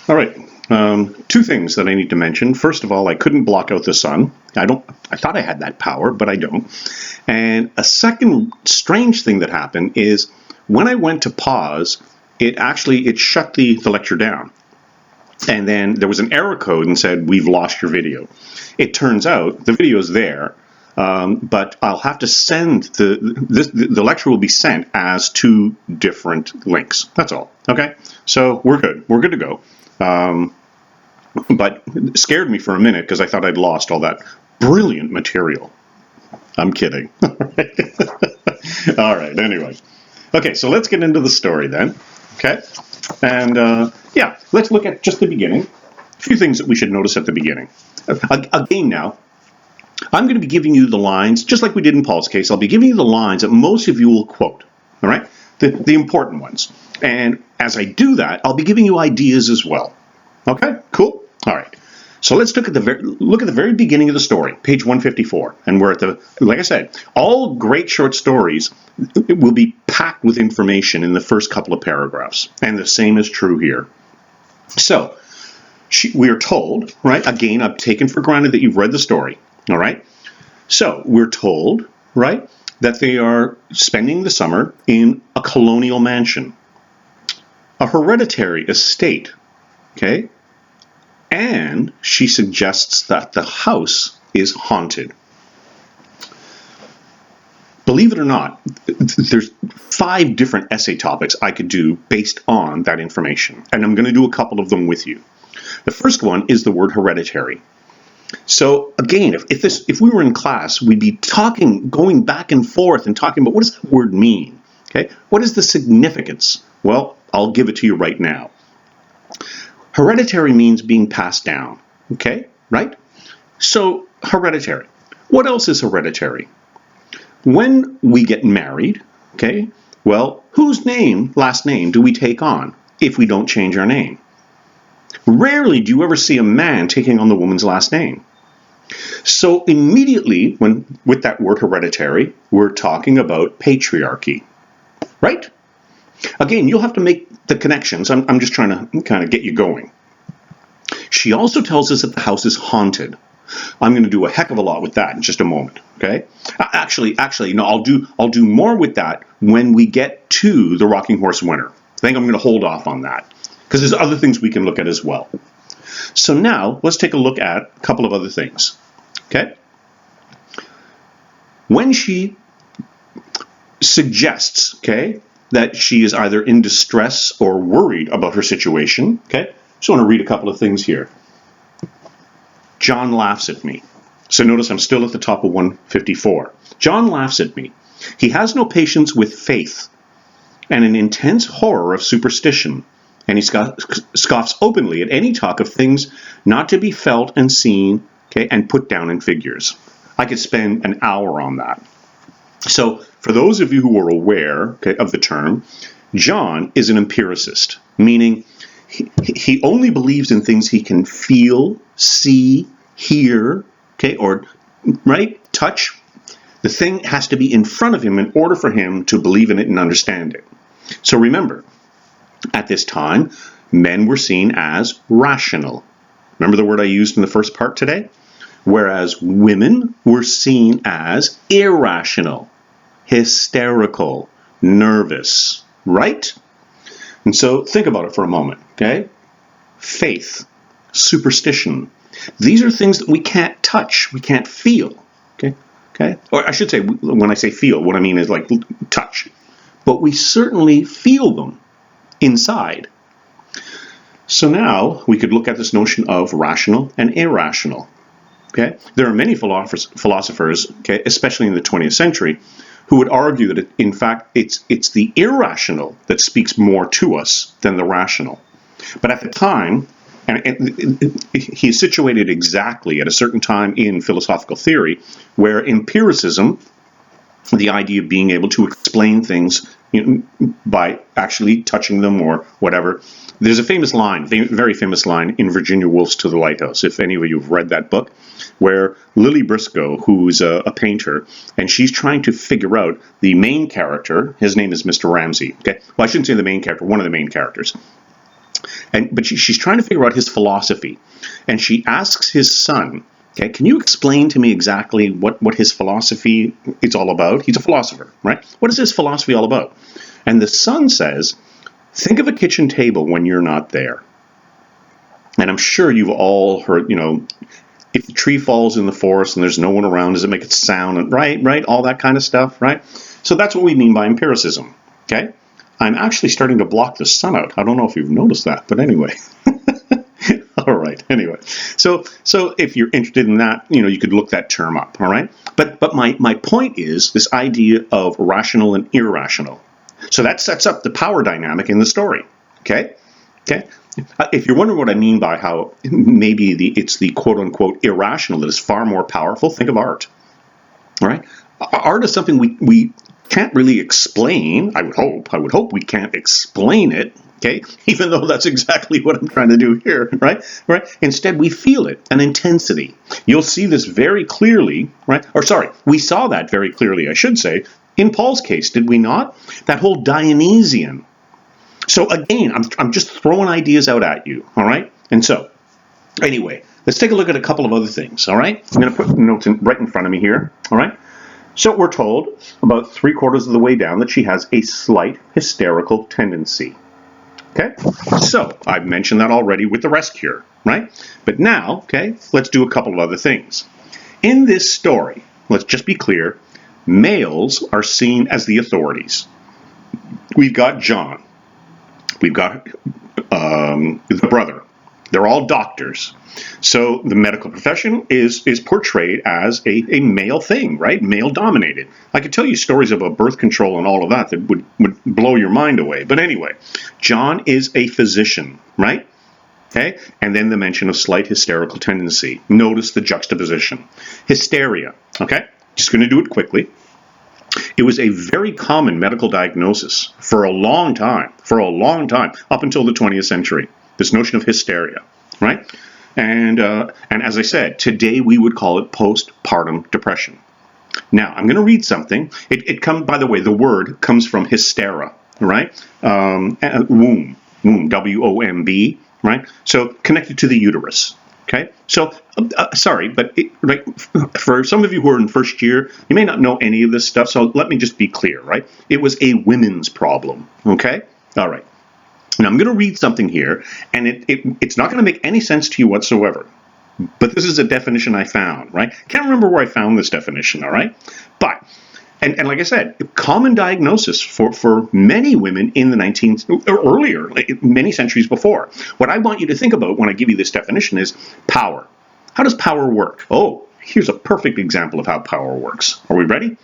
All right. Two things that I need to mention. First of all, I couldn't block out the sun. I thought I had that power, but I don't. And a second strange thing that happened is when I went to pause, it shut the lecture down. And then there was an error code and said, "We've lost your video." It turns out the video is there, but I'll have to send the lecture will be sent as two different links. That's all. Okay, so we're good. We're good to go. But it scared me for a minute because I thought I'd lost all that brilliant material. I'm kidding. All right. Anyway, okay. So let's get into the story then. Okay, and yeah, let's look at just the beginning. A few things that we should notice at the beginning. Again, now, I'm going to be giving you the lines, just like we did in Paul's case. I'll be giving you the lines that most of you will quote, all right? The important ones. And as I do that, I'll be giving you ideas as well. Okay, cool? All right. So let's look at the very beginning of the story, page 154. And we're at like I said, all great short stories will be packed with information in the first couple of paragraphs. And the same is true here. So, we are told, right? Again, I've taken for granted that you've read the story, all right? So, we're told, right, that they are spending the summer in a colonial mansion, a hereditary estate, okay? And she suggests that the house is haunted. Believe it or not, there's 5 different essay topics I could do based on that information, and I'm going to do a couple of them with you. The first one is the word hereditary. So again, if we were in class, we'd be going back and forth and talking about what does that word mean? Okay, what is the significance? Well, I'll give it to you right now. Hereditary means being passed down. Okay, right? So hereditary. What else is hereditary? When we get married, okay, well, whose last name do we take on if we don't change our name? Rarely do you ever see a man taking on the woman's last name. So immediately, with that word hereditary, we're talking about patriarchy, right? Again, you'll have to make the connections. I'm just trying to kind of get you going. She also tells us that the house is haunted. I'm going to do a heck of a lot with that in just a moment. Okay? Actually, no. I'll do more with that when we get to the Rocking Horse Winter. I think I'm going to hold off on that because there's other things we can look at as well. So now let's take a look at a couple of other things. Okay? When she suggests, okay, that she is either in distress or worried about her situation, okay? Just want to read a couple of things here. John laughs at me. So notice I'm still at the top of 154. John laughs at me. He has no patience with faith and an intense horror of superstition, and he scoffs openly at any talk of things not to be felt and seen, okay, and put down in figures. I could spend an hour on that. So for those of you who are aware, okay, of the term, John is an empiricist, meaning he only believes in things he can feel, see, hear, okay, or right, touch. The thing has to be in front of him in order for him to believe in it and understand it. So remember, at this time, men were seen as rational. Remember the word I used in the first part today? Whereas women were seen as irrational, hysterical, nervous, right? And so think about it for a moment, okay? Faith, superstition. These are things that we can't touch, we can't feel, okay? Or I should say, when I say feel, what I mean is like touch. But we certainly feel them inside. So now we could look at this notion of rational and irrational. Okay? There are many philosophers, okay, especially in the 20th century, who would argue that, in fact, it's the irrational that speaks more to us than the rational. But at the time, and he's situated exactly at a certain time in philosophical theory where empiricism, the idea of being able to explain things by actually touching them or whatever. There's a famous line, very famous line in Virginia Woolf's To the Lighthouse, if any of you have read that book, where Lily Briscoe, who's a painter, and she's trying to figure out the main character. His name is Mr. Ramsay. Okay, well, I shouldn't say the main character, one of the main characters. but she's trying to figure out his philosophy. And she asks his son, okay, can you explain to me exactly what his philosophy is all about? He's a philosopher, right? What is his philosophy all about? And the son says, think of a kitchen table when you're not there. And I'm sure you've all heard, if the tree falls in the forest and there's no one around, does it make it sound? Right? All that kind of stuff, right? So that's what we mean by empiricism, okay? I'm actually starting to block the sun out. I don't know if you've noticed that, but anyway. All right, anyway. So if you're interested in that, you could look that term up, all right? But my point is this idea of rational and irrational. So that sets up the power dynamic in the story, okay? Okay? If you're wondering what I mean by how maybe it's the quote-unquote irrational that is far more powerful, think of art, all right? Art is something we can't really explain. I would hope we can't explain it, okay? Even though that's exactly what I'm trying to do here, right? Instead, we feel it, an intensity. You'll see this very clearly, right? Or sorry, we saw that very clearly, I should say, in Paul's case, did we not? That whole Dionysian. So again, I'm just throwing ideas out at you, all right? And so, anyway, let's take a look at a couple of other things, all right? I'm going to put notes right in front of me here, all right? So we're told about 3/4 of the way down that she has a slight hysterical tendency. Okay? So I've mentioned that already with the rest cure, right? But now, okay, let's do a couple of other things. In this story, let's just be clear, males are seen as the authorities. We've got John. We've got the brother. They're all doctors. So the medical profession is portrayed as a male thing, right? Male dominated. I could tell you stories about birth control and all of that would blow your mind away. But anyway, John is a physician, right? Okay? And then the mention of slight hysterical tendency. Notice the juxtaposition. Hysteria, okay? Just going to do it quickly. It was a very common medical diagnosis for a long time, up until the 20th century. This notion of hysteria, right? And as I said, today we would call it postpartum depression. Now, I'm going to read something. By the way, the word comes from hystera, right? Womb, W-O-M-B, right? So connected to the uterus, okay? So, sorry, but for some of you who are in first year, you may not know any of this stuff, so let me just be clear, right? It was a women's problem, okay? All right. Now, I'm going to read something here, and it's not going to make any sense to you whatsoever. But this is a definition I found, right? Can't remember where I found this definition, all right? But, and like I said, common diagnosis for many women in the 19th, or earlier, many centuries before. What I want you to think about when I give you this definition is power. How does power work? Oh, here's a perfect example of how power works. Are we ready?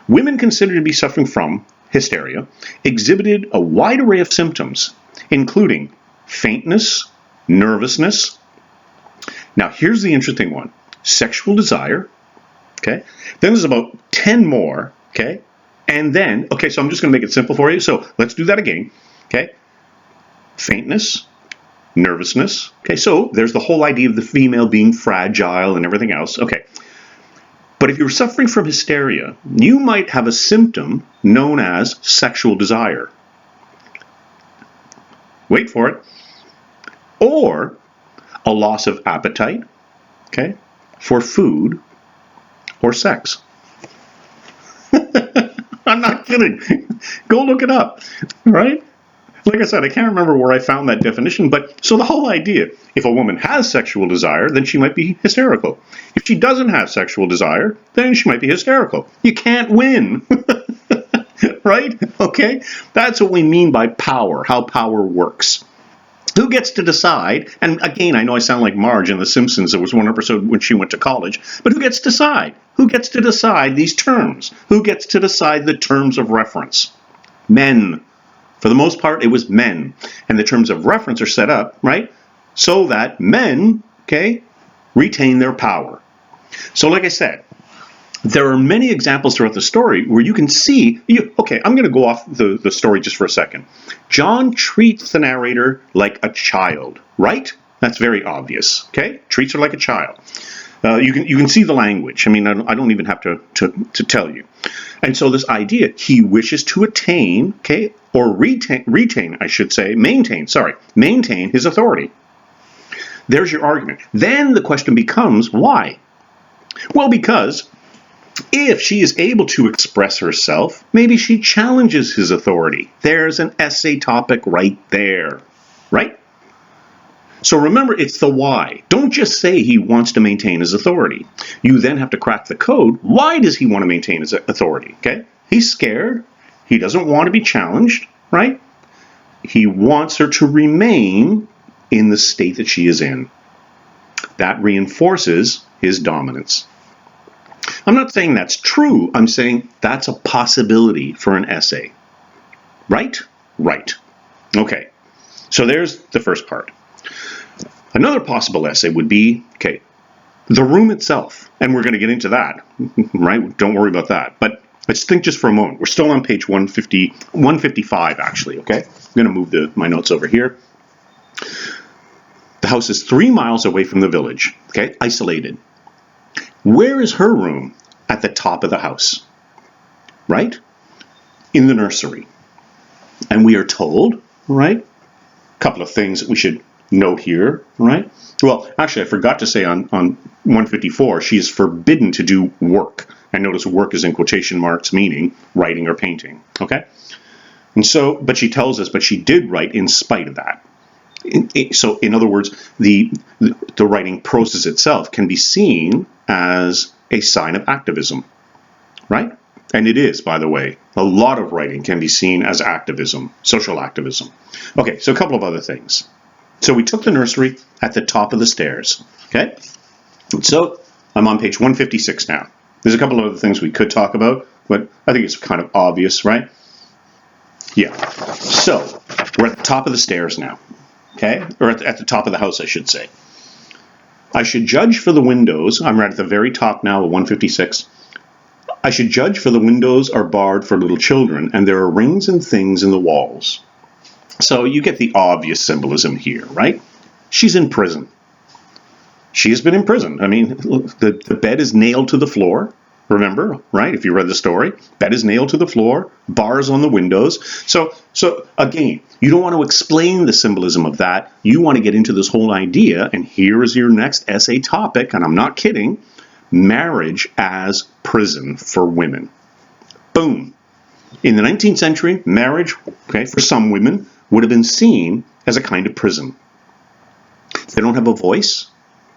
Women considered to be suffering from hysteria exhibited a wide array of symptoms, including faintness, nervousness. Now, here's the interesting one. Sexual desire, okay? Then there's about 10 more, okay? And then, okay, so I'm just going to make it simple for you. So let's do that again, okay? Faintness, nervousness, okay? So there's the whole idea of the female being fragile and everything else, okay? But if you're suffering from hysteria, you might have a symptom known as sexual desire. Wait for it. Or a loss of appetite, okay, for food or sex. I'm not kidding. Go look it up, right? Like I said, I can't remember where I found that definition, but so the whole idea, if a woman has sexual desire, then she might be hysterical. If she doesn't have sexual desire, then she might be hysterical. You can't win. Right? Okay? That's what we mean by power, how power works. Who gets to decide? And again, I know I sound like Marge in The Simpsons. There was one episode when she went to college. But who gets to decide? Who gets to decide these terms? Who gets to decide the terms of reference? Men. For the most part, it was men. And the terms of reference are set up, right, so that men, okay, retain their power. So like I said, there are many examples throughout the story where you can see, okay, I'm going to go off the story just for a second. John treats the narrator like a child, right? That's very obvious, okay? Treats her like a child. You can see the language. I mean, I don't even have to tell you. And so this idea, he wishes to attain, okay, or maintain his authority. There's your argument. Then the question becomes, why? Well, because if she is able to express herself, maybe she challenges his authority. There's an essay topic right there, right? So remember, it's the why. Don't just say he wants to maintain his authority. You then have to crack the code. Why does he want to maintain his authority? Okay? He's scared. He doesn't want to be challenged, right? He wants her to remain in the state that she is in. That reinforces his dominance. I'm not saying that's true. I'm saying that's a possibility for an essay. Right? Right. Okay. So there's the first part. Another possible essay would be, okay, the room itself. And we're going to get into that, right? Don't worry about that. But let's think just for a moment. We're still on page 155, actually, okay? I'm going to move my notes over here. The house is 3 miles away from the village, okay? Isolated. Where is her room? At the top of the house, right? In the nursery. And we are told, right? A couple of things that we should note here, right? Well, actually, I forgot to say on 154, she is forbidden to do work. And notice work is in quotation marks, meaning writing or painting, okay? And so, but she tells us, but she did write in spite of that. So, in other words, the writing process itself can be seen as a sign of activism, right? And it is, by the way. A lot of writing can be seen as activism, social activism. Okay, so a couple of other things. So we took the nursery at the top of the stairs, okay? So I'm on page 156 now. There's a couple of other things we could talk about, but I think it's kind of obvious, right? Yeah. So we're at the top of the stairs now, okay? Or at the top of the house, I should say. I should judge for the windows. I'm right at the very top now of 156. I should judge for the windows are barred for little children, and there are rings and things in the walls. So you get the obvious symbolism here, right? She's in prison. She has been imprisoned. I mean, the bed is nailed to the floor. Remember, right? If you read the story, bed is nailed to the floor, bars on the windows. So again, you don't want to explain the symbolism of that. You want to get into this whole idea, and here is your next essay topic, and I'm not kidding, marriage as prison for women. Boom. In the 19th century, marriage, okay, for some women, would have been seen as a kind of prison. They don't have a voice.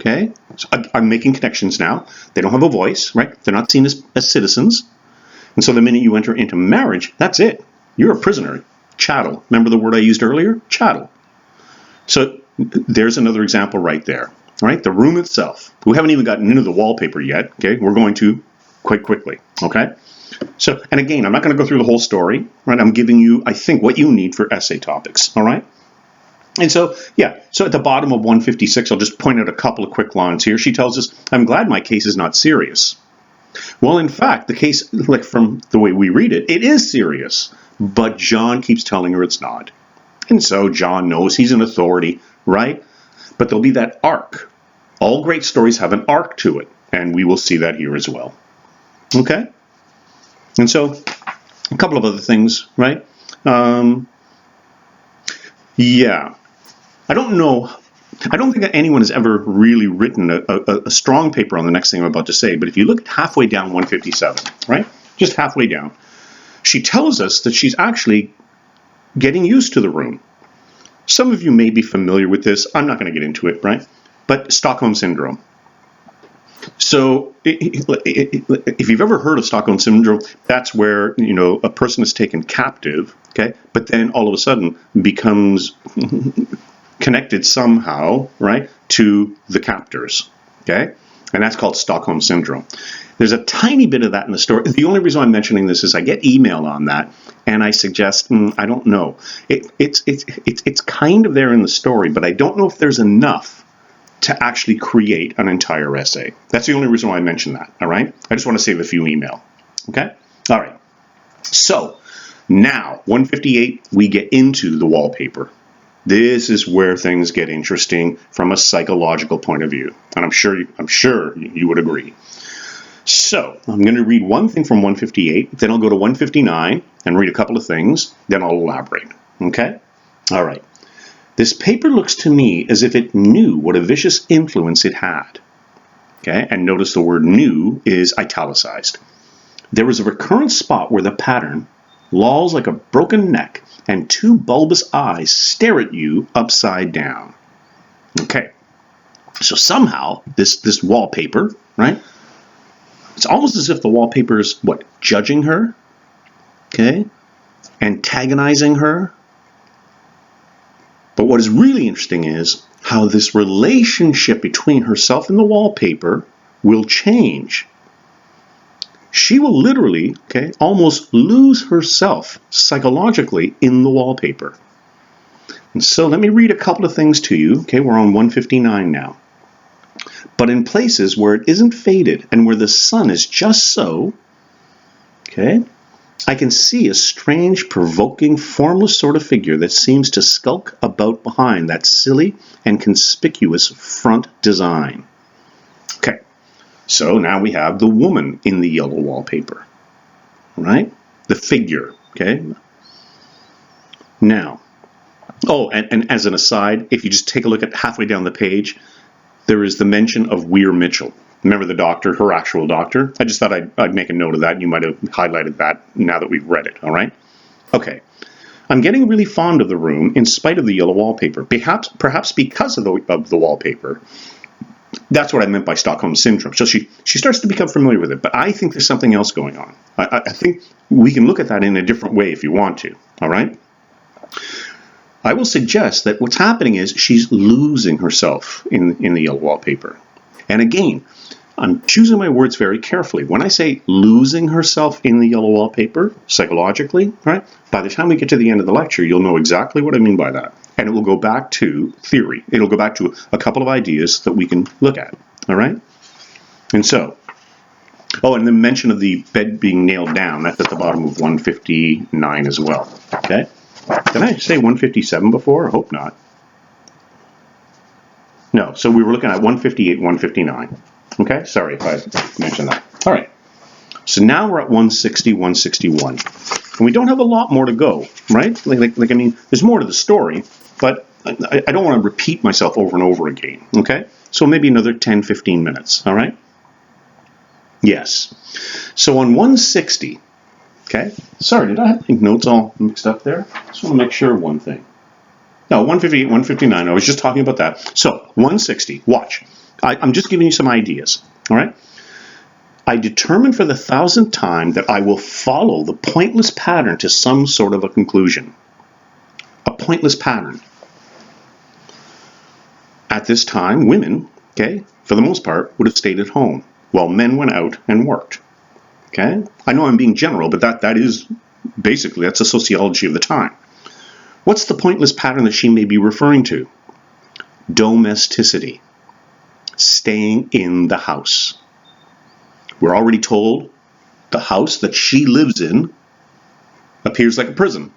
Okay, so I'm making connections now. They don't have a voice, right? They're not seen as citizens. And so the minute you enter into marriage, that's it. You're a prisoner. Chattel. Remember the word I used earlier? Chattel. So there's another example right there, right? The room itself. We haven't even gotten into the wallpaper yet, okay? We're going to quite quickly, okay? So, and again, I'm not going to go through the whole story, right? I'm giving you, I think, what you need for essay topics, all right? And so, yeah, so at the bottom of 156, I'll just point out a couple of quick lines here. She tells us, I'm glad my case is not serious. Well, in fact, the case, like from the way we read it, it is serious. But John keeps telling her it's not. And so John knows he's an authority, right? But there'll be that arc. All great stories have an arc to it. And we will see that here as well. Okay? And so, a couple of other things, right? Yeah. I don't think that anyone has ever really written a strong paper on the next thing I'm about to say, but if you look halfway down 157, right? Just halfway down, she tells us that she's actually getting used to the room. Some of you may be familiar with this. I'm not going to get into it, right? But Stockholm Syndrome. So if you've ever heard of Stockholm Syndrome, that's where, you know, a person is taken captive, okay, but then all of a sudden becomes connected somehow, right, to the captors, okay? And that's called Stockholm Syndrome. There's a tiny bit of that in the story. The only reason I'm mentioning this is I get email on that, and I suggest, I don't know. It's kind of there in the story, but I don't know if there's enough to actually create an entire essay. That's the only reason why I mention that, all right? I just want to save a few email, okay? All right. So now, 158, we get into the wallpaper. This is where things get interesting from a psychological point of view, and I'm sure you would agree. So I'm going to read one thing from 158, then I'll go to 159 and read a couple of things, then I'll elaborate. Okay? All right. This paper looks to me as if it knew what a vicious influence it had. Okay? And notice the word knew is italicized. There is a recurrent spot where the pattern lolls like a broken neck and two bulbous eyes stare at you upside down. Okay. So somehow this wallpaper, right? It's almost as if the wallpaper is, what, judging her? Okay? Antagonizing her? But what is really interesting is how this relationship between herself and the wallpaper will change. She will literally, okay, almost lose herself psychologically in the wallpaper. And so let me read a couple of things to you. Okay, we're on 159 now. But in places where it isn't faded and where the sun is just so, okay, I can see a strange, provoking, formless sort of figure that seems to skulk about behind that silly and conspicuous front design. Okay, so now we have the woman in the yellow wallpaper, right? The figure, okay? Now, oh, and as an aside, if you just take a look at halfway down the page, there is the mention of Weir Mitchell. Remember the doctor, her actual doctor? I just thought I'd make a note of that. You might have highlighted that now that we've read it, all right? Okay. I'm getting really fond of the room in spite of the yellow wallpaper. Perhaps because of the wallpaper. That's what I meant by Stockholm Syndrome. So she starts to become familiar with it, but I think there's something else going on. I think we can look at that in a different way if you want to, all right? I will suggest that what's happening is she's losing herself in the yellow wallpaper. And again, I'm choosing my words very carefully. When I say losing herself in the yellow wallpaper, psychologically, right? By the time we get to the end of the lecture, you'll know exactly what I mean by that. And it will go back to theory. It'll go back to a couple of ideas that we can look at, all right? And so, oh, and the mention of the bed being nailed down, that's at the bottom of 159 as well, okay? Did I say 157 before? I hope not. No, so we were looking at 158, 159. Okay, sorry if I mentioned that. All right, so now we're at 160, 161. And we don't have a lot more to go, right? Like I mean, there's more to the story, but I don't want to repeat myself over and over again, okay? So maybe another 10, 15 minutes, all right? Yes. So on 160, okay? Sorry, did I have my notes all mixed up there? Just want to make sure of one thing. No, 158, 159, I was just talking about that. So, 160, watch. I'm just giving you some ideas, all right? I determine for the 1,000th time that I will follow the pointless pattern to some sort of a conclusion. A pointless pattern. At this time, women, okay, for the most part, would have stayed at home, while men went out and worked. Okay? I know I'm being general, but that is basically, that's the sociology of the time. What's the pointless pattern that she may be referring to? Domesticity. Staying in the house. We're already told the house that she lives in appears like a prison.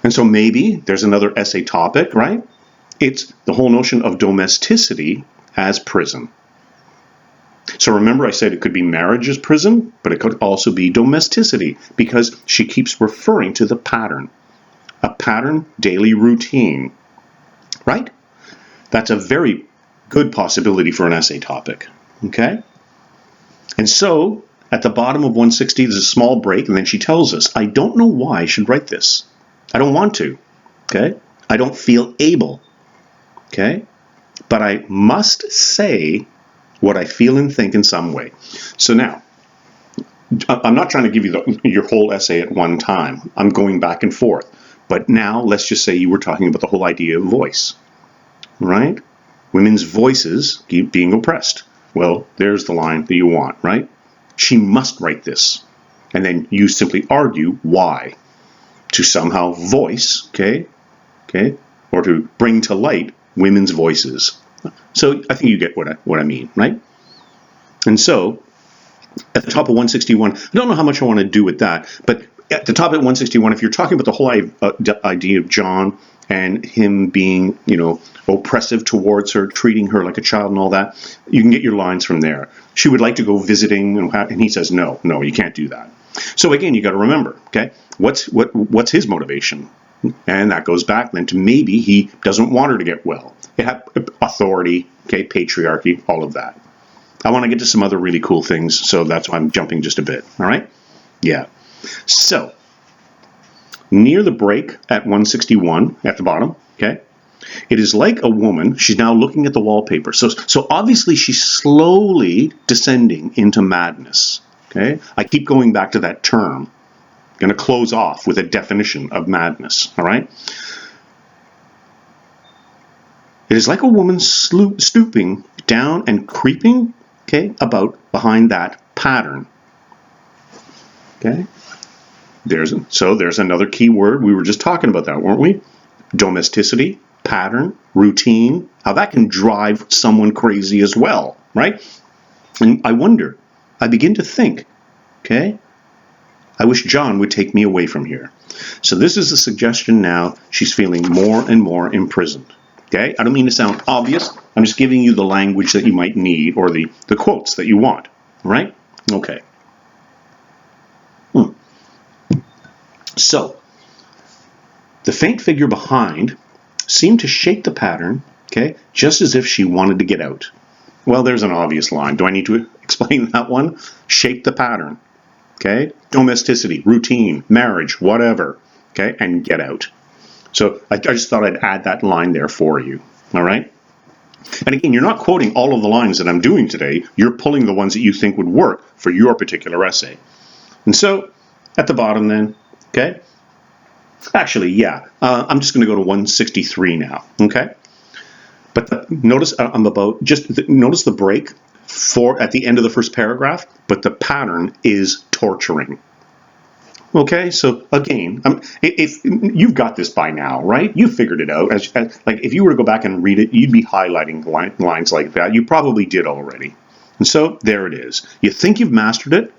And so maybe there's another essay topic, right? It's the whole notion of domesticity as prison. So remember I said it could be marriage as prison, but it could also be domesticity because she keeps referring to the pattern. A pattern daily routine, right? That's a very good possibility for an essay topic, okay? And so at the bottom of 160, there's a small break, and then she tells us, I don't know why I should write this. I don't want to, okay? I don't feel able, okay? But I must say what I feel and think in some way. So now, I'm not trying to give you your whole essay at one time. I'm going back and forth. But now, let's just say you were talking about the whole idea of voice, right? Women's voices keep being oppressed. Well, there's the line that you want, right? She must write this. And then you simply argue why. To somehow voice, okay, or to bring to light women's voices. So I think you get what I mean, right? And so, at the top of 161, I don't know how much I want to do with that, but at the top of 161, if you're talking about the whole idea of John and him being, oppressive towards her, treating her like a child and all that, you can get your lines from there. She would like to go visiting, and he says, no, you can't do that. So again, you got to remember, okay, what's his motivation? And that goes back then to maybe he doesn't want her to get well. It had authority, okay, patriarchy, all of that. I want to get to some other really cool things, so that's why I'm jumping just a bit, all right? Yeah. So, near the break at 161, at the bottom, okay, it is like a woman. She's now looking at the wallpaper. So obviously she's slowly descending into madness, okay? I keep going back to that term. I'm going to close off with a definition of madness, all right? It is like a woman stooping down and creeping, okay, about behind that pattern. Okay? There's another key word. We were just talking about that, weren't we? Domesticity, pattern, routine, how that can drive someone crazy as well, right? And I begin to think, okay, I wish John would take me away from here. So this is a suggestion now. She's feeling more and more imprisoned. Okay? I don't mean to sound obvious. I'm just giving you the language that you might need, or the quotes that you want. Right? Okay. So, the faint figure behind seemed to shake the pattern, okay, just as if she wanted to get out. Well, there's an obvious line. Do I need to explain that one? Shake the pattern. Okay? Domesticity, routine, marriage, whatever. Okay? And get out. So I just thought I'd add that line there for you. All right? And again, you're not quoting all of the lines that I'm doing today. You're pulling the ones that you think would work for your particular essay. And so, at the bottom then, okay? Actually, yeah, I'm just going to go to 163 now, okay? But notice notice the break at the end of the first paragraph, but the pattern is torturing. Okay, so again, if you've got this by now, right? You figured it out. Like if you were to go back and read it, you'd be highlighting lines like that. You probably did already. And so there it is. You think you've mastered it,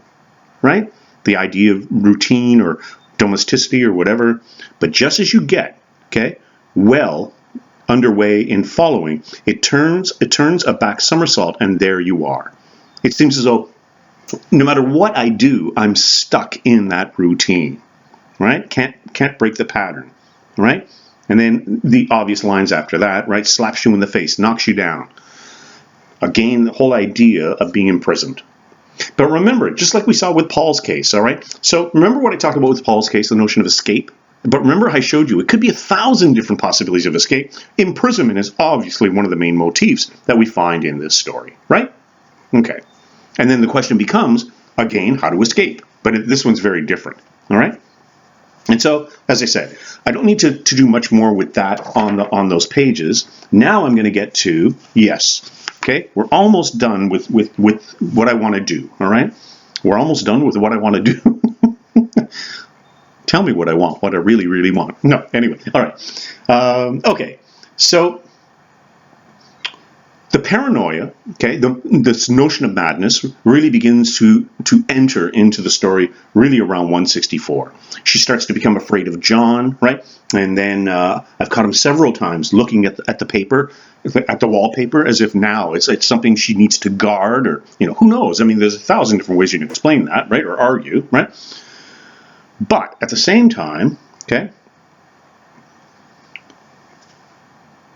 right? The idea of routine or domesticity or whatever. But just as you get, okay, well underway in following, it turns a back somersault, and there you are. It seems as though no matter what I do, I'm stuck in that routine, right? Can't break the pattern, right? And then the obvious lines after that, right? Slaps you in the face, knocks you down. Again, the whole idea of being imprisoned. But remember, just like we saw with Paul's case, all right? So remember what I talked about with Paul's case, the notion of escape? But remember I showed you, it could be 1,000 different possibilities of escape. Imprisonment is obviously one of the main motifs that we find in this story, right? Okay. And then the question becomes, again, how to escape. But this one's very different, all right? And so, as I said, I don't need to do much more with that on those pages. Now I'm going to get to, yes, okay? We're almost done with what I want to do, all right? We're almost done with what I want to do. Tell me what I want, what I really, really want. No, anyway, all right. Okay, so the paranoia, okay, this notion of madness really begins to enter into the story really around 164. She starts to become afraid of John, right? And then I've caught him several times looking at the paper, at the wallpaper, as if now it's something she needs to guard, or, who knows? I mean, there's 1,000 different ways you can explain that, right? Or argue, right? But at the same time, okay,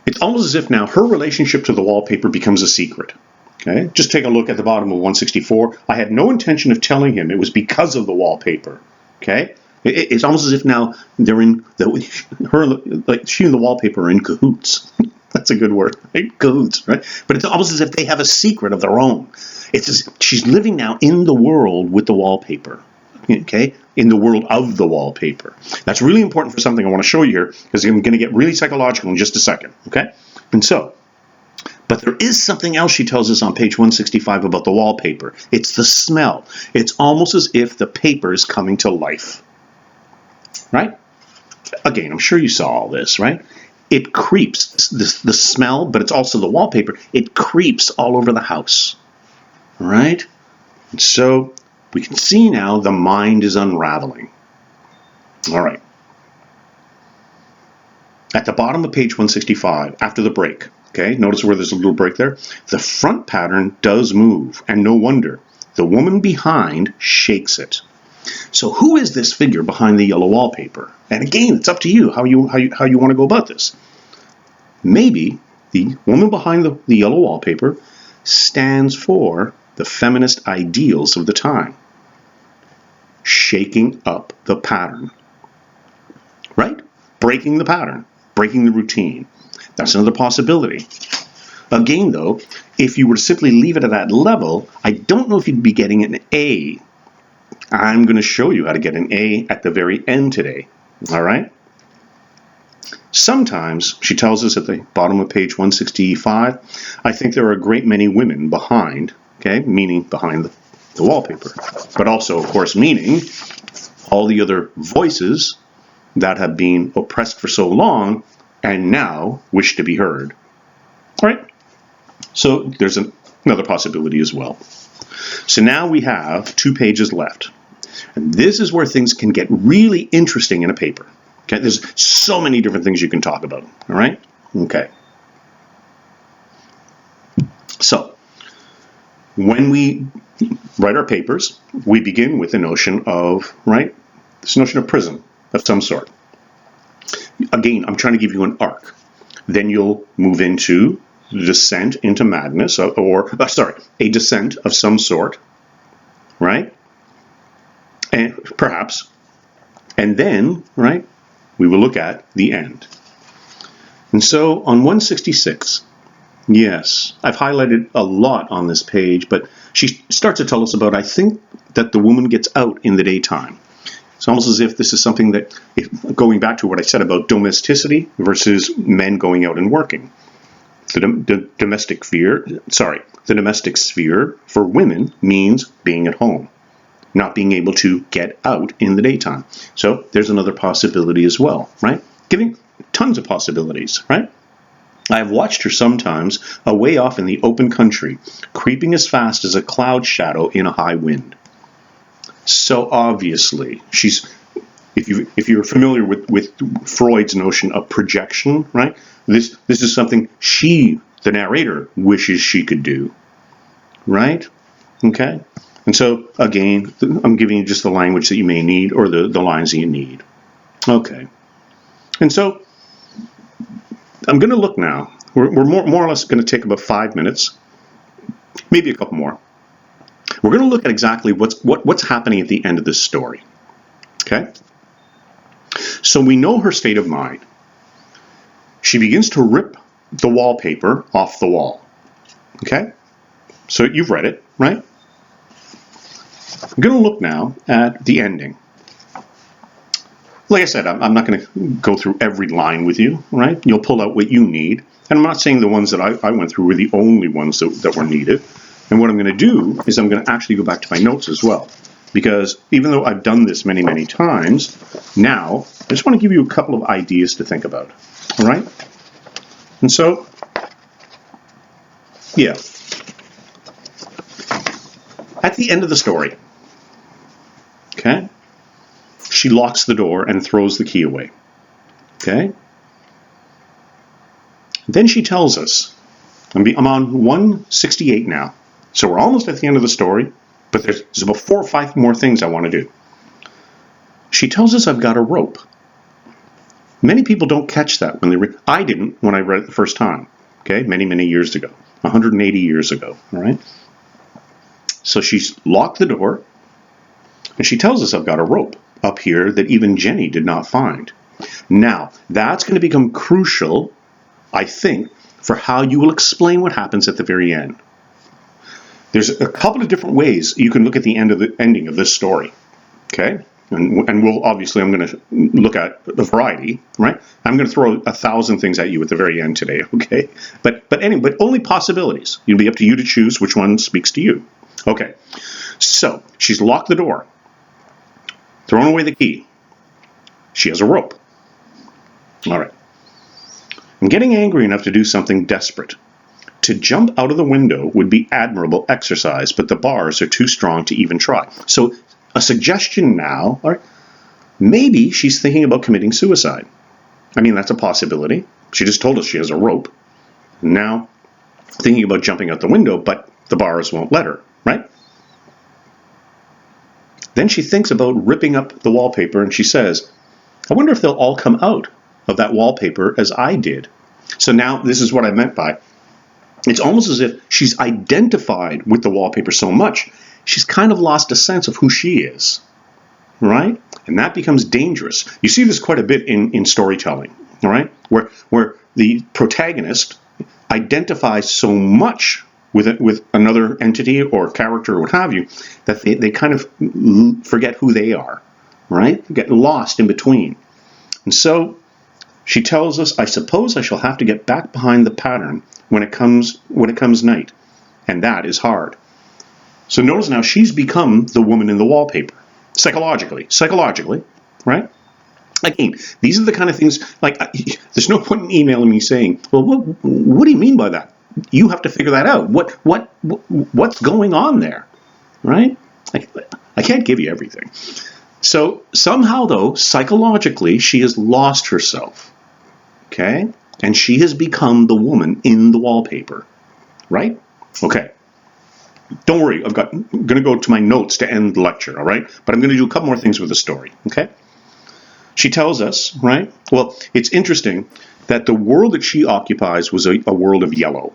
it's almost as if now her relationship to the wallpaper becomes a secret. Okay, just take a look at the bottom of 164. I had no intention of telling him it was because of the wallpaper. Okay, it's almost as if now they're she and the wallpaper are in cahoots. That's a good word, right? Cahoots, right? But it's almost as if they have a secret of their own. She's living now in the world with the wallpaper. Okay, in the world of the wallpaper. That's really important for something I want to show you here, because I'm going to get really psychological in just a second. Okay, and so, but there is something else she tells us on page 165 about the wallpaper. It's the smell. It's almost as if the paper is coming to life. Right? Again, I'm sure you saw all this, right? It creeps, the smell, but it's also the wallpaper. It creeps all over the house. Right? And so we can see now the mind is unraveling. All right. At the bottom of page 165, after the break, okay, notice where there's a little break there? The front pattern does move, and no wonder. The woman behind shakes it. So who is this figure behind the yellow wallpaper? And again, it's up to you how you want to go about this. Maybe the woman behind the yellow wallpaper stands for the feminist ideals of the time, shaking up the pattern, right? Breaking the pattern, breaking the routine. That's another possibility. Again, though, if you were to simply leave it at that level, I don't know if you'd be getting an A. I'm going to show you how to get an A at the very end today. All right? Sometimes, she tells us at the bottom of page 165, I think there are a great many women behind, okay, meaning behind the wallpaper, but also, of course, meaning all the other voices that have been oppressed for so long and now wish to be heard. All right? So there's another possibility as well. So now we have 2 pages left. And this is where things can get really interesting in a paper. Okay, there's so many different things you can talk about. All right? Okay. So, when we write our papers, we begin with the notion of, right, this notion of prison of some sort. Again, I'm trying to give you an arc. Then you'll move into the descent into madness, a descent of some sort, right? And perhaps, and then, right, we will look at the end. And so on 166, yes, I've highlighted a lot on this page, but she starts to tell us about, I think, that the woman gets out in the daytime. It's almost as if this is something that, going back to what I said about domesticity versus men going out and working. The domestic sphere for women means being at home, not being able to get out in the daytime. So there's another possibility as well, right? Giving tons of possibilities, right? I've watched her sometimes away off in the open country, creeping as fast as a cloud shadow in a high wind. So obviously, she's, if you're familiar with Freud's notion of projection, right? This is something she, the narrator, wishes she could do, right? Okay? And so, again, I'm giving you just the language that you may need, or the lines that you need. Okay. And so, I'm going to look now. We're more or less going to take about 5 minutes, maybe a couple more. We're going to look at exactly what's happening at the end of this story. Okay? So we know her state of mind. She begins to rip the wallpaper off the wall. Okay? So you've read it, right? I'm going to look now at the ending. Like I said, I'm not going to go through every line with you, right? You'll pull out what you need. And I'm not saying the ones that I went through were the only ones that were needed. And what I'm going to do is I'm going to actually go back to my notes as well. Because even though I've done this many, many times, now I just want to give you a couple of ideas to think about. All right? And so, yeah. At the end of the story, okay, she locks the door and throws the key away. Okay? Then she tells us, I'm on 168 now, so we're almost at the end of the story, but there's about 4 or 5 more things I want to do. She tells us I've got a rope. Many people don't catch that when they read. I didn't when I read it the first time, okay, many, many years ago, 180 years ago, all right? So she's locked the door, and she tells us I've got a rope up here that even Jenny did not find. Now, that's going to become crucial, I think, for how you will explain what happens at the very end. There's a couple of different ways you can look at the ending of this story, okay? And we'll obviously, I'm going to look at the variety, right? I'm going to throw 1,000 things at you at the very end today, okay? But only possibilities. It'll be up to you to choose which one speaks to you. Okay, so she's locked the door, thrown away the key. She has a rope. All right. I'm getting angry enough to do something desperate. To jump out of the window would be admirable exercise, but the bars are too strong to even try. So a suggestion now, all right, maybe she's thinking about committing suicide. I mean, that's a possibility. She just told us she has a rope. Now, thinking about jumping out the window, but the bars won't let her, right? Then she thinks about ripping up the wallpaper, and she says, I wonder if they'll all come out of that wallpaper as I did. So now, this is what I meant by, it's almost as if she's identified with the wallpaper so much, she's kind of lost a sense of who she is, right? And that becomes dangerous. You see this quite a bit in storytelling, all right? Where the protagonist identifies so much with another entity or character or what have you, that they kind of forget who they are, right? Get lost in between. And so she tells us, I suppose I shall have to get back behind the pattern when it comes night. And that is hard. So notice now she's become the woman in the wallpaper. Psychologically, right? Again, these are the kind of things, like, there's no point in emailing me saying, well, what do you mean by that? You have to figure that out. What's going on there, right? I can't give you everything. So somehow, though, psychologically, she has lost herself, okay? And she has become the woman in the wallpaper, right? Okay. Don't worry, I'm going to go to my notes to end the lecture, all right? But I'm going to do a couple more things with the story, okay? She tells us, right? Well, it's interesting that the world that she occupies was a world of yellow.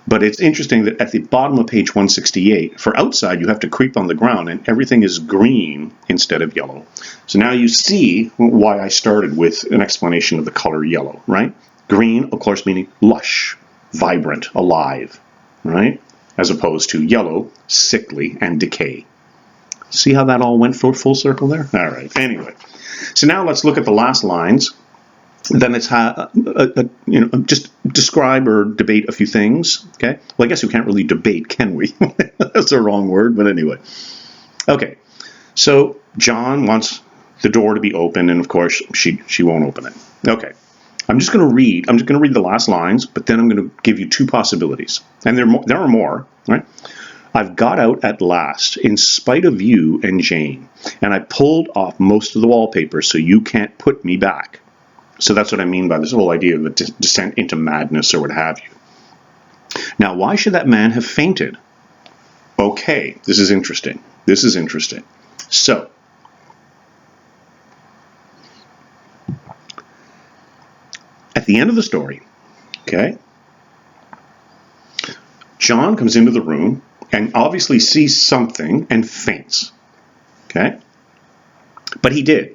But it's interesting that at the bottom of page 168, for outside, you have to creep on the ground, and everything is green instead of yellow. So now you see why I started with an explanation of the color yellow, right? Green, of course, meaning lush, vibrant, alive, right? As opposed to yellow, sickly, and decay. See how that all went full circle there? All right, anyway. So now let's look at the last lines. Then it's just describe or debate a few things, okay? Well, I guess we can't really debate, can we? That's the wrong word, but anyway. Okay, so John wants the door to be open, and of course, she won't open it. Okay, I'm just going to read the last lines, but then I'm going to give you two possibilities. And there are more, right? I've got out at last, in spite of you and Jane, and I pulled off most of the wallpaper so you can't put me back. So that's what I mean by this whole idea of a descent into madness or what have you. Now, why should that man have fainted? Okay, this is interesting. So, at the end of the story, okay, John comes into the room and obviously sees something and faints, okay? But he did.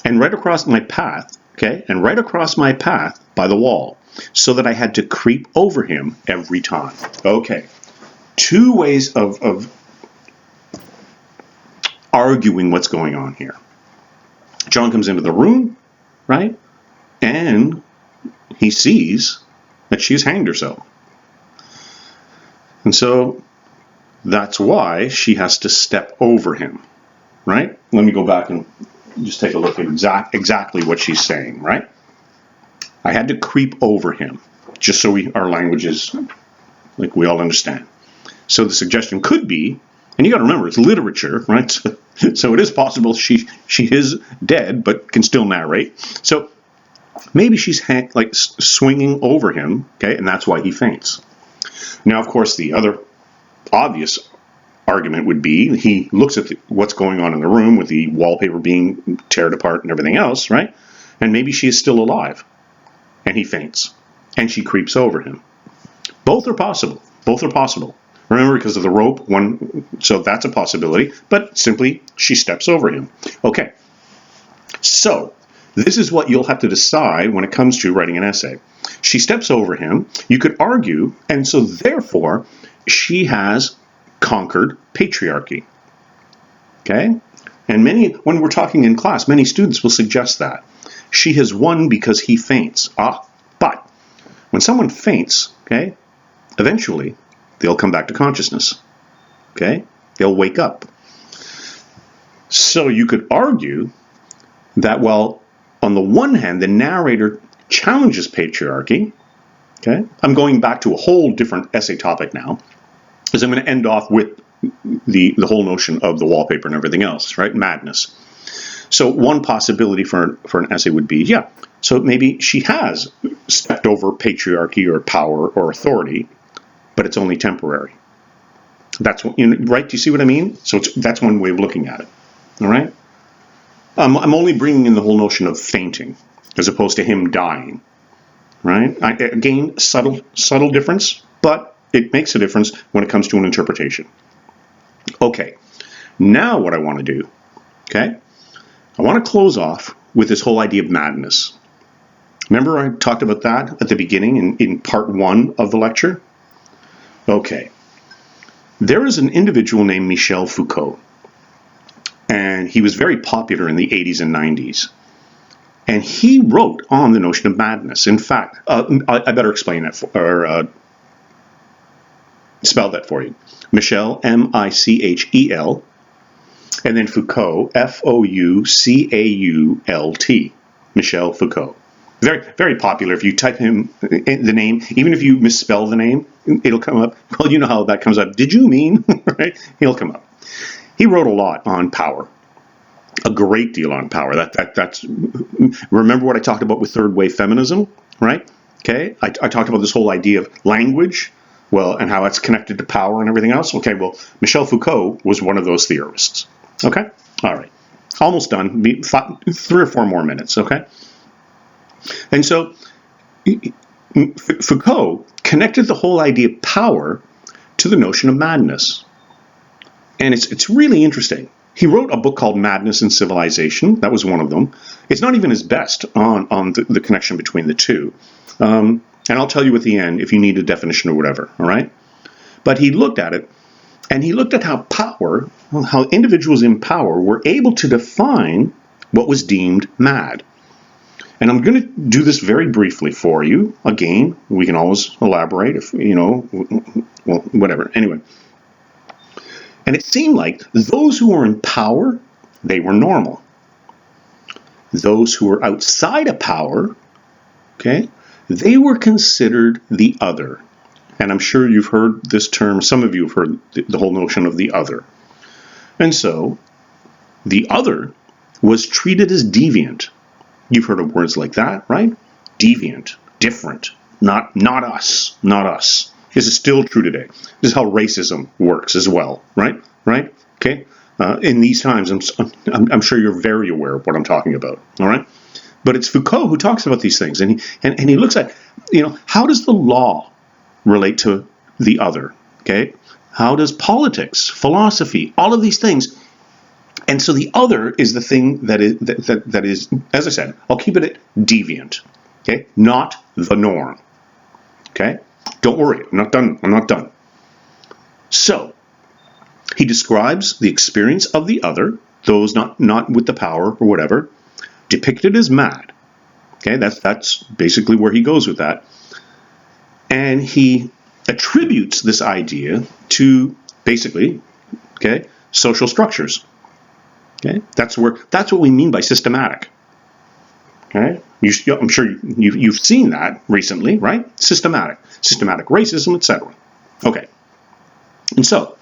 And right across my path, okay, and right across my path by the wall, so that I had to creep over him every time. Okay, two ways of arguing what's going on here. John comes into the room, right, and he sees that she's hanged herself. And so that's why she has to step over him, right? Let me go back and just take a look at exactly what she's saying, right? I had to creep over him, just so our language is, like, we all understand. So the suggestion could be, and you got to remember, it's literature, right? So it is possible she is dead, but can still narrate. So maybe she's swinging over him, okay, and that's why he faints. Now, of course, the other obvious argument would be he looks at what's going on in the room with the wallpaper being teared apart and everything else, right? And maybe she is still alive, and he faints, and she creeps over him. Both are possible. Remember, because of the rope, so that's a possibility, but simply she steps over him. Okay, so this is what you'll have to decide when it comes to writing an essay. She steps over him. You could argue, and so therefore she has conquered patriarchy. Okay? And when we're talking in class, many students will suggest that. She has won because he faints. But when someone faints, okay, eventually they'll come back to consciousness. Okay? They'll wake up. So you could argue that, well, on the one hand, the narrator challenges patriarchy. Okay? I'm going back to a whole different essay topic now, because I'm going to end off with the whole notion of the wallpaper and everything else, right? Madness. So one possibility for an essay would be, yeah, so maybe she has stepped over patriarchy or power or authority, but it's only temporary. That's right. Do you see what I mean? So that's one way of looking at it. All right. I'm only bringing in the whole notion of fainting as opposed to him dying. Right. Again, subtle difference, but it makes a difference when it comes to an interpretation. Okay. Now what I want to do, okay, I want to close off with this whole idea of madness. Remember I talked about that at the beginning in part 1 of the lecture? Okay. There is an individual named Michel Foucault, and he was very popular in the 80s and 90s. And he wrote on the notion of madness. In fact, I better explain that, spell that for you. Michel, Michel, and then Foucault, Foucault, Michel Foucault. Very, very popular. If you type in the name, even if you misspell the name, it'll come up. Well, you know how that comes up. Did you mean? Right? He'll come up. He wrote a lot on power, a great deal on power. That's. Remember what I talked about with third wave feminism, right? Okay, I talked about this whole idea of language, well, and how it's connected to power and everything else. Okay, well, Michel Foucault was one of those theorists. Okay, all right, almost done. 3 or 4 more minutes. Okay. And so Foucault connected the whole idea of power to the notion of madness. And it's really interesting. He wrote a book called Madness and Civilization. That was one of them. It's not even his best on the connection between the two. And I'll tell you at the end if you need a definition or whatever, all right? But he looked at it, and he looked at how individuals in power were able to define what was deemed mad. And I'm going to do this very briefly for you. Again, we can always elaborate if, well, whatever. Anyway. And it seemed like those who were in power, they were normal. Those who were outside of power, okay, they were considered the other. And I'm sure you've heard this term, some of you have heard the whole notion of the other. And so, the other was treated as deviant. You've heard of words like that, right? Deviant, different, not us, not us. This is still true today. This is how racism works as well, right? Right? Okay. In these times, I'm sure you're very aware of what I'm talking about. All right. But it's Foucault who talks about these things, and he looks at, how does the law relate to the other? Okay. How does politics, philosophy, all of these things. And so the other is the thing that is, as I said, I'll keep it at deviant, okay, not the norm, okay. Don't worry, I'm not done. So he describes the experience of the other, those not with the power or whatever, depicted as mad. Okay, that's basically where he goes with that, and he attributes this idea to basically, okay, social structures. Okay, that's what we mean by systematic. Okay, I'm sure you've seen that recently, right? Systematic racism, etc. Okay, and so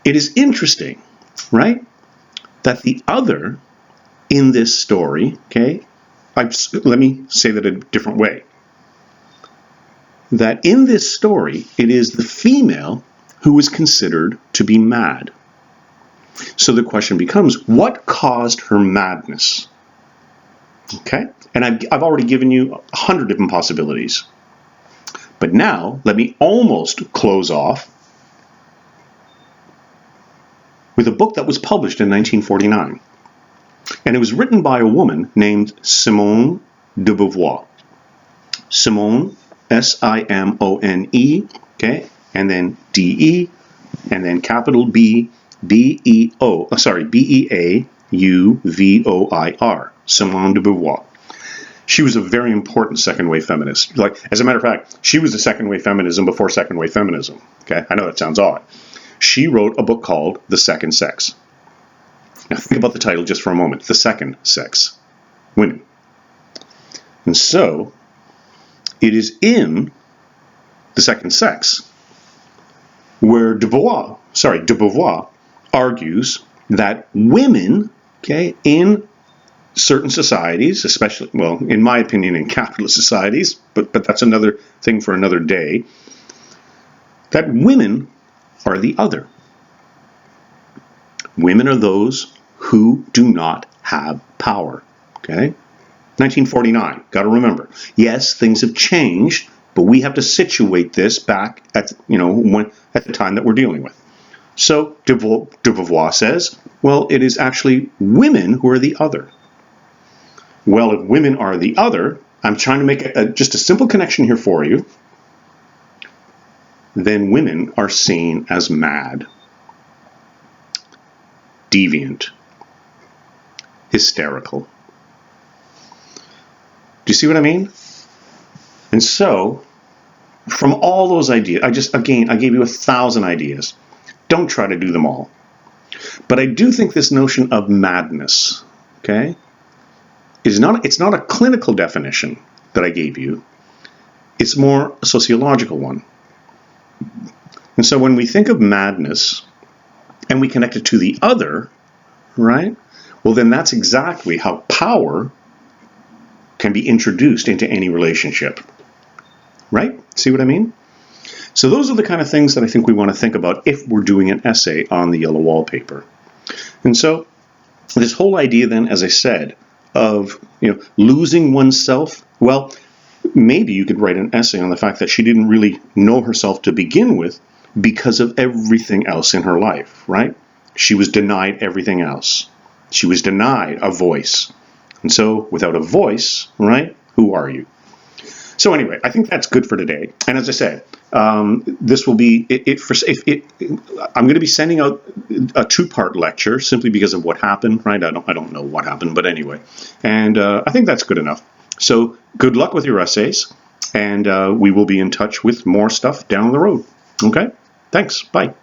it is interesting, right, that the other in this story, okay, let me say that a different way. That in this story, it is the female who is considered to be mad. So the question becomes, what caused her madness? Okay, and I've already given you 100 different possibilities. But now, let me almost close off with a book that was published in 1949. And it was written by a woman named Simone de Beauvoir. Simone, Simone, okay, and then D-E, and then capital B, Beauvoir, Simone de Beauvoir. She was a very important second-wave feminist. As a matter of fact, she was the second-wave feminism before second-wave feminism. Okay, I know that sounds odd. She wrote a book called The Second Sex. Now think about the title just for a moment. The Second Sex, women. And so, it is in The Second Sex where de Beauvoir argues that women, okay, in certain societies, especially, well, in my opinion, in capitalist societies, but that's another thing for another day, that women are the other. Women are those who do not have power, okay? 1949, got to remember. Yes, things have changed, but we have to situate this back at, at the time that we're dealing with. So de Beauvoir says, well, it is actually women who are the other. Well, if women are the other, I'm trying to make just a simple connection here for you, then women are seen as mad, deviant, hysterical. Do you see what I mean? And so, from all those ideas, I gave you 1,000 ideas. Don't try to do them all. But I do think this notion of madness, okay, it's not a clinical definition that I gave you. It's more a sociological one. And so when we think of madness and we connect it to the other, right, well, then that's exactly how power can be introduced into any relationship. Right? See what I mean? So those are the kind of things that I think we want to think about if we're doing an essay on the yellow wallpaper. And so this whole idea then, as I said, of losing oneself, well, maybe you could write an essay on the fact that she didn't really know herself to begin with because of everything else in her life, right? She was denied everything else. She was denied a voice. And so without a voice, right, who are you? So anyway, I think that's good for today. And as I said, this will be I'm going to be sending out a 2-part lecture simply because of what happened, right? I don't know what happened, but anyway. And I think that's good enough. So good luck with your essays, and we will be in touch with more stuff down the road. Okay? Thanks. Bye.